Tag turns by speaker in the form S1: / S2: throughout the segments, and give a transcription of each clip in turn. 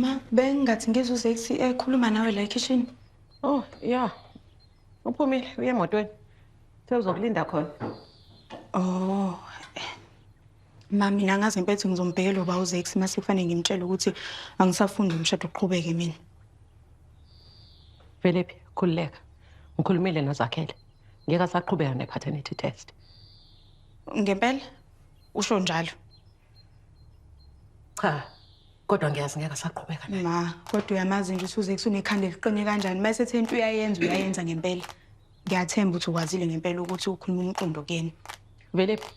S1: Ma, bengathi ngizoze ekhuluma nawe la kitchen.
S2: Oh, yeah. Uphumile uye emotweni. Sewuzokulinda khona.
S1: Oh. Ma, mina ngazi impethu ngizombhekela uba uZakes mase kufanele ngimtshele ukuthi angisafundi umshado uqhubeke mina.
S2: Velephi, khululeka. Ngikhulumile noZakele. Ngeke asaqhubeka ne-paternity test.
S1: Ngempela? Usho njalo?
S2: Cha. Kodwa ngiyazi ngeke asaqhubeka naye.
S1: Ma, kodwa uyamazi nje ukuthi uZakes unekhanda eliqine kanjani. Mase ethe into uyayenza ngempela. Ngiyathemba ukuthi ukwazile ngempela ukuthi ukhuluma umqondo kuyena.
S2: Velephi,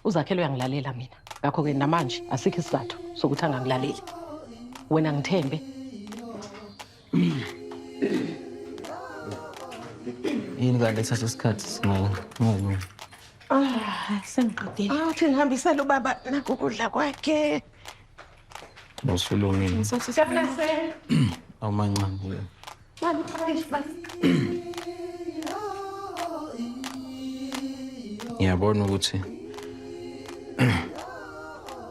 S2: uZakele uyangilalela mina. Ngakho-ke namanje asikho isizathu sokuthi angangilaleli. Wena ngithembe.
S3: Yini kanti ethatha isikhathi singayo?
S1: Sengiqedile.
S2: Athi ngihambisele ubaba nakho ukudla kwakhe.
S3: Usulungile.
S2: Siyabonga.
S3: Awumancane.
S2: Mali phakathi bani.
S3: Ngiyabona ukuthi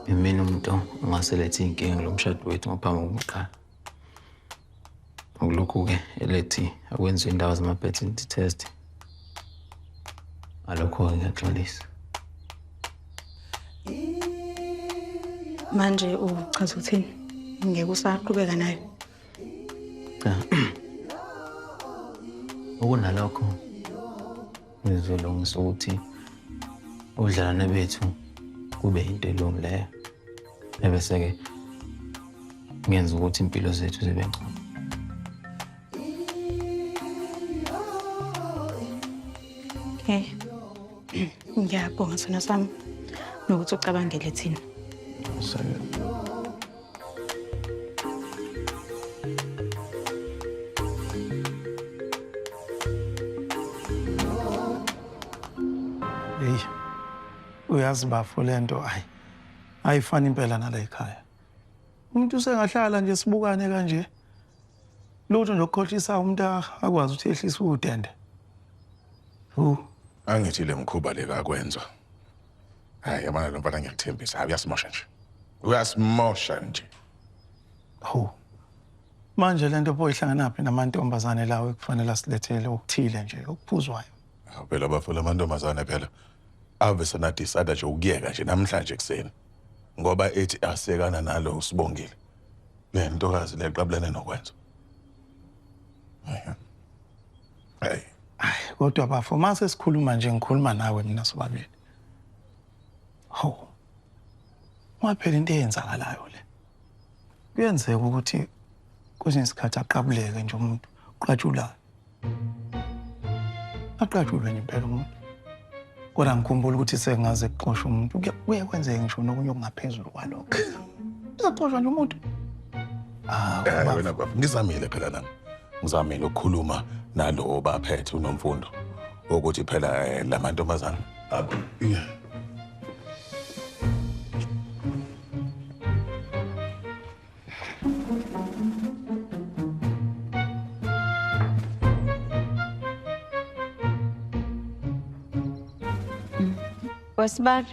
S3: mina umuntu ongaselethe inkinga lomshado wethu ngaphambi kokuqala. Ukulokhu-ke elethi akwenziwe indawo zama-paternity test. Alokho-ke ngiyaxolisa.
S1: Manje uchaza ukuthini? Ngeke usaqhubeka nayo.
S3: Cha. Okunalokho ngizolungisa ukuthi udlalane bethu kube into elungileyo. Ebese-ke ngenza ukuthi impilo zethu zibe ngcono.
S1: Okay. Ngiyabonga sona sami nokuthi ucabangele thina.
S4: Hey. Uyazi bafo lento ayifani impela nala ekhaya. Umuntu usengahlala nje sibukane kanje. Lutho nje ukukhohlisa umuntu akwazi ukuthi ehlise udende.
S5: Angithi le mkhuba le kakwenzwa. Hayi yabona lo mfana ngiyakuthembisa, uyasimosha nje. Uyasimosha nje.
S4: Manje lento boyihlangana naphi namantombazane lawo ekufanele asilethele okuthile nje okuphuzwayo.
S5: Phela bafuna amantombazane phela. Ave sona decide nje ukuyeka nje namhlanje kuseni. Ngoba ethi asekana nalo Sibongile. Le ntokazi leqabulene nokwenza. Hey.
S4: Kodwa bafo mase sikhuluma nje ngikhuluma nawe mina sobabili. Waphela into eyenzakalayo le. Kuyenzeka ukuthi kwesinye isikhathi aqabuleke nje umuntu uqatshula. Aqatshulwe nje impela umuntu. Kodwa ngikhumbula ukuthi sengaze kuxoshwa umuntu kuye kwenzeke ngisho nokunye okungaphezulu kwalokho. Uyaxoshwa nje umuntu.
S5: Wena bafo ngizamile phela nami. Ngizamile ukukhuluma nalo baphethe unomfundo ukuthi phela lamantombazana abo.
S6: Wasibari.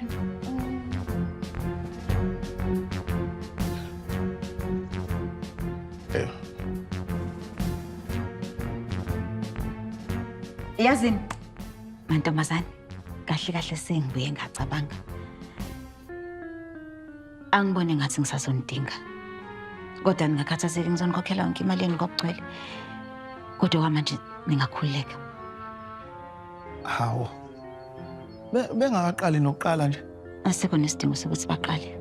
S6: Yazini mantombazane kahle sengibuye ngacabanga. Angibone ngathi ngisazondinga. Kodwa ngingakhathazeki ngizonikhokhela yonke imali yenu ngokugcwele. Kodwa manje ningakhululeka.
S4: Hawo. Bengaqali nokuqala nje.
S6: Asekho nesidingo sokuthi baqale.